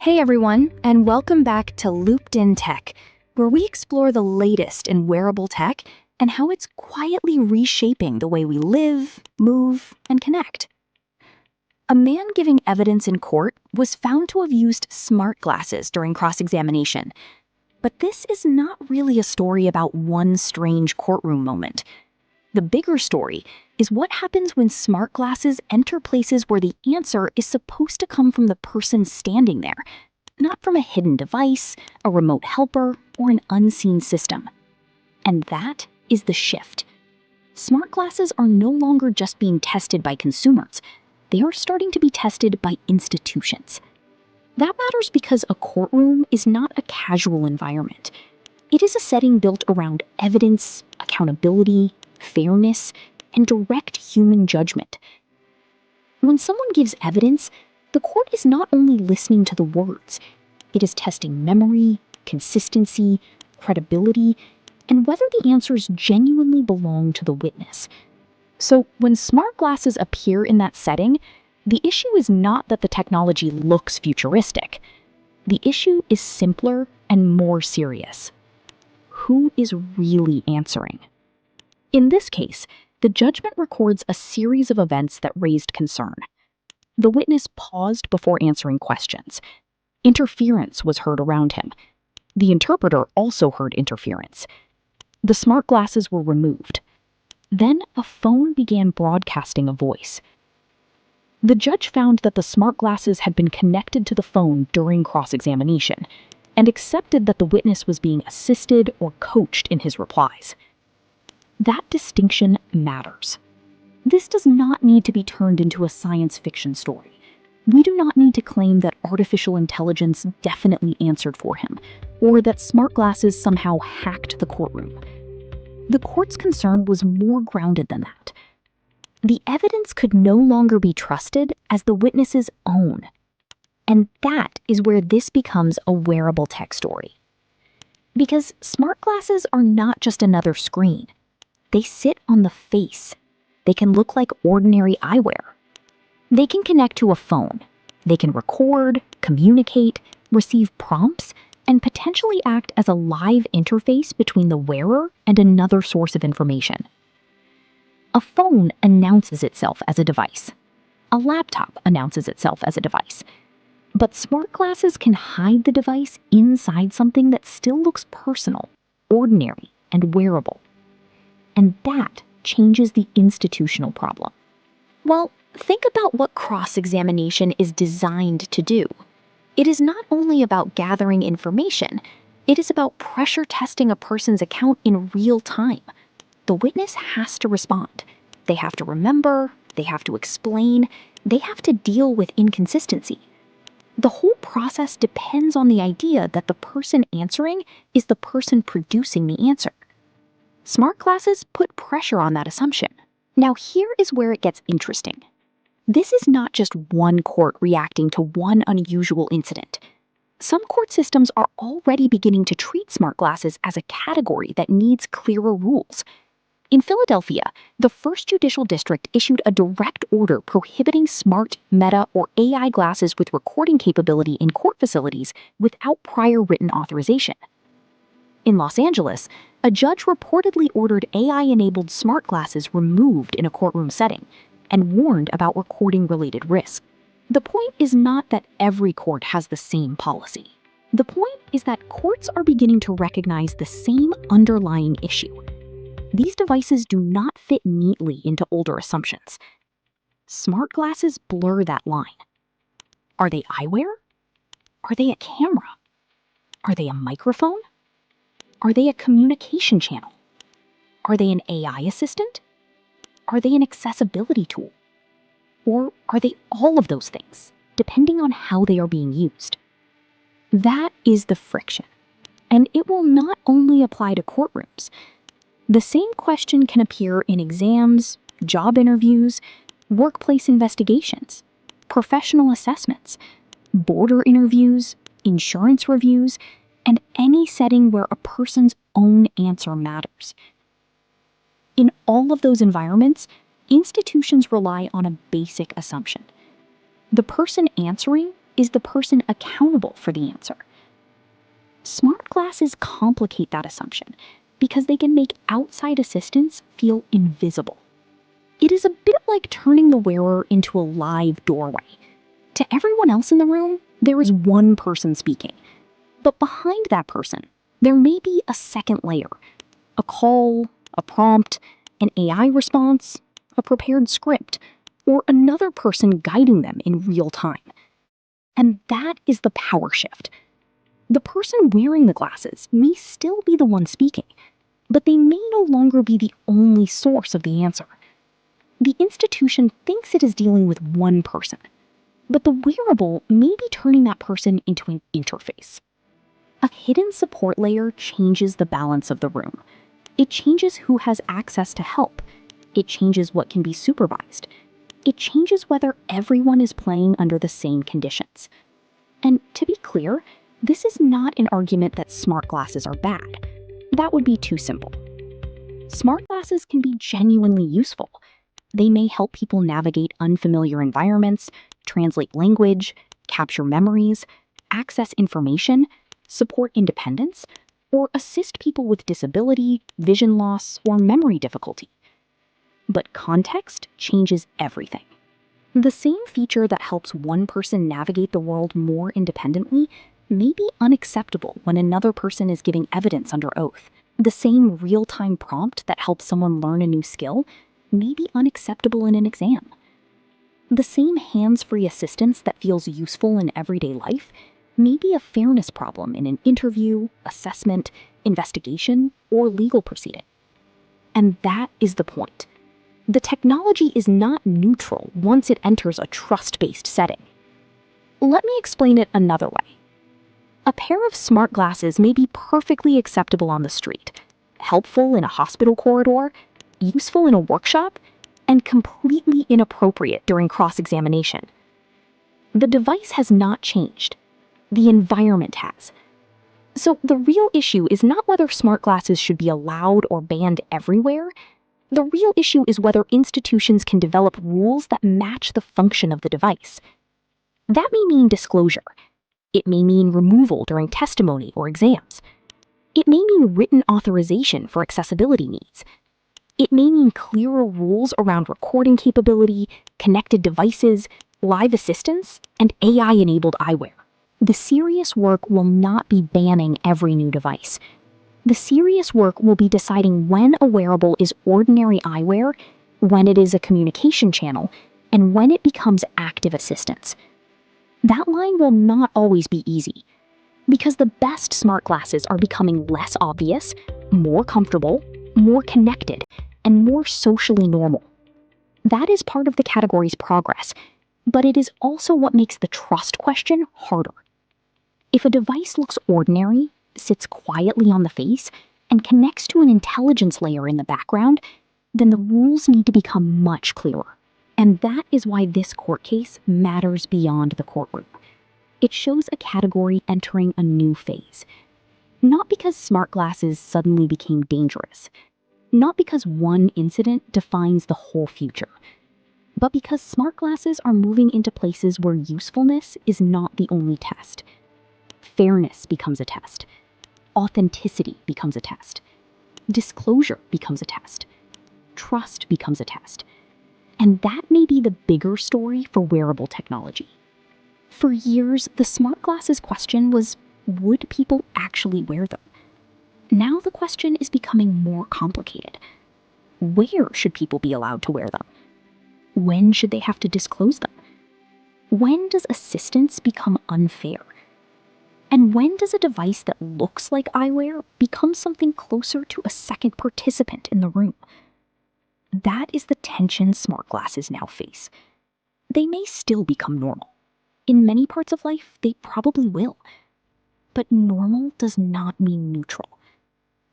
Hey everyone, and welcome back to Looped in Tech, where we explore the latest in wearable tech and how it's quietly reshaping the way we live, move, and connect. A man giving evidence in court was found to have used smart glasses during cross-examination. But this is not really a story about one strange courtroom moment. The bigger story is what happens when smart glasses enter places where the answer is supposed to come from the person standing there, not from a hidden device, a remote helper, or an unseen system. And that is the shift. Smart glasses are no longer just being tested by consumers. They are starting to be tested by institutions. That matters because a courtroom is not a casual environment. It is a setting built around evidence, accountability, fairness, and direct human judgment. When someone gives evidence, the court is not only listening to the words, it is testing memory, consistency, credibility, and whether the answers genuinely belong to the witness. So when smart glasses appear in that setting, the issue is not that the technology looks futuristic. The issue is simpler and more serious. Who is really answering? In this case, the judgment records a series of events that raised concern. The witness paused before answering questions. Interference was heard around him. The interpreter also heard interference. The smart glasses were removed. Then a phone began broadcasting a voice. The judge found that the smart glasses had been connected to the phone during cross-examination and accepted that the witness was being assisted or coached in his replies. That distinction matters. This does not need to be turned into a science fiction story. We do not need to claim that artificial intelligence definitely answered for him, or that smart glasses somehow hacked the courtroom. The court's concern was more grounded than that. The evidence could no longer be trusted as the witness's own. And that is where this becomes a wearable tech story. Because smart glasses are not just another screen. They sit on the face. They can look like ordinary eyewear. They can connect to a phone. They can record, communicate, receive prompts, and potentially act as a live interface between the wearer and another source of information. A phone announces itself as a device. A laptop announces itself as a device. But smart glasses can hide the device inside something that still looks personal, ordinary, and wearable. And that changes the institutional problem. Well, think about what cross-examination is designed to do. It is not only about gathering information, it is about pressure testing a person's account in real time. The witness has to respond. They have to remember, they have to explain, they have to deal with inconsistency. The whole process depends on the idea that the person answering is the person producing the answer. Smart glasses put pressure on that assumption. Now here is where it gets interesting. This is not just one court reacting to one unusual incident. Some court systems are already beginning to treat smart glasses as a category that needs clearer rules. In Philadelphia, the First Judicial District issued a direct order prohibiting smart, Meta, or AI glasses with recording capability in court facilities without prior written authorization. In Los Angeles, a judge reportedly ordered AI-enabled smart glasses removed in a courtroom setting and warned about recording-related risks. The point is not that every court has the same policy. The point is that courts are beginning to recognize the same underlying issue. These devices do not fit neatly into older assumptions. Smart glasses blur that line. Are they eyewear? Are they a camera? Are they a microphone? Are they a communication channel? Are they an AI assistant? Are they an accessibility tool? Or are they all of those things, depending on how they are being used? That is the friction. And it will not only apply to courtrooms. The same question can appear in exams, job interviews, workplace investigations, professional assessments, border interviews, insurance reviews, and any setting where a person's own answer matters. In all of those environments, institutions rely on a basic assumption. The person answering Is the person accountable for the answer? Smart glasses complicate that assumption because they can make outside assistance feel invisible. It is a bit like turning the wearer into a live doorway. To everyone else in the room, there is one person speaking. But behind that person, there may be a second layer. A call, a prompt, an AI response, a prepared script, or another person guiding them in real time. And that is the power shift. The person wearing the glasses may still be the one speaking, but they may no longer be the only source of the answer. The institution thinks it is dealing with one person, but the wearable may be turning that person into an interface. A hidden support layer changes the balance of the room. It changes who has access to help. It changes what can be supervised. It changes whether everyone is playing under the same conditions. And to be clear, this is not an argument that smart glasses are bad. That would be too simple. Smart glasses can be genuinely useful. They may help people navigate unfamiliar environments, translate language, capture memories, access information, support independence, or assist people with disability, vision loss, or memory difficulty. But context changes everything. The same feature that helps one person navigate the world more independently may be unacceptable when another person is giving evidence under oath. The same real-time prompt that helps someone learn a new skill may be unacceptable in an exam. The same hands-free assistance that feels useful in everyday life may be a fairness problem in an interview, assessment, investigation, or legal proceeding. And that is the point. The technology is not neutral once it enters a trust-based setting. Let me explain it another way. A pair of smart glasses may be perfectly acceptable on the street, helpful in a hospital corridor, useful in a workshop, and completely inappropriate during cross-examination. The device has not changed. The environment has. So the real issue is not whether smart glasses should be allowed or banned everywhere. The real issue is whether institutions can develop rules that match the function of the device. That may mean disclosure. It may mean removal during testimony or exams. It may mean written authorization for accessibility needs. It may mean clearer rules around recording capability, connected devices, live assistance, and AI-enabled eyewear. The serious work will not be banning every new device. The serious work will be deciding when a wearable is ordinary eyewear, when it is a communication channel, and when it becomes active assistance. That line will not always be easy, because the best smart glasses are becoming less obvious, more comfortable, more connected, and more socially normal. That is part of the category's progress, but it is also what makes the trust question harder. If a device looks ordinary, sits quietly on the face, and connects to an intelligence layer in the background, then the rules need to become much clearer. And that is why this court case matters beyond the courtroom. It shows a category entering a new phase. Not because smart glasses suddenly became dangerous. Not because one incident defines the whole future. But because smart glasses are moving into places where usefulness is not the only test. Fairness becomes a test. Authenticity becomes a test. Disclosure becomes a test. Trust becomes a test. And that may be the bigger story for wearable technology. For years, the smart glasses question was, would people actually wear them? Now the question is becoming more complicated. Where should people be allowed to wear them? When should they have to disclose them? When does assistance become unfair? And when does a device that looks like eyewear become something closer to a second participant in the room? That is the tension smart glasses now face. They may still become normal. In many parts of life, they probably will. But normal does not mean neutral.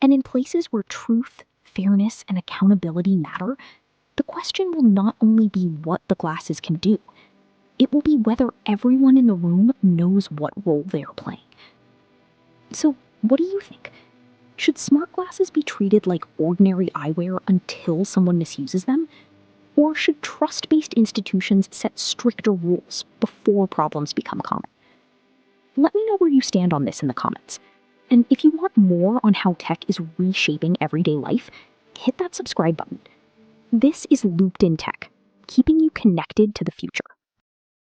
And in places where truth, fairness, and accountability matter, the question will not only be what the glasses can do, it will be whether everyone in the room knows what role they are playing. So, what do you think? Should smart glasses be treated like ordinary eyewear until someone misuses them? Or should trust-based institutions set stricter rules before problems become common? Let me know where you stand on this in the comments. And if you want more on how tech is reshaping everyday life, hit that subscribe button. This is Looped in Tech, keeping you connected to the future.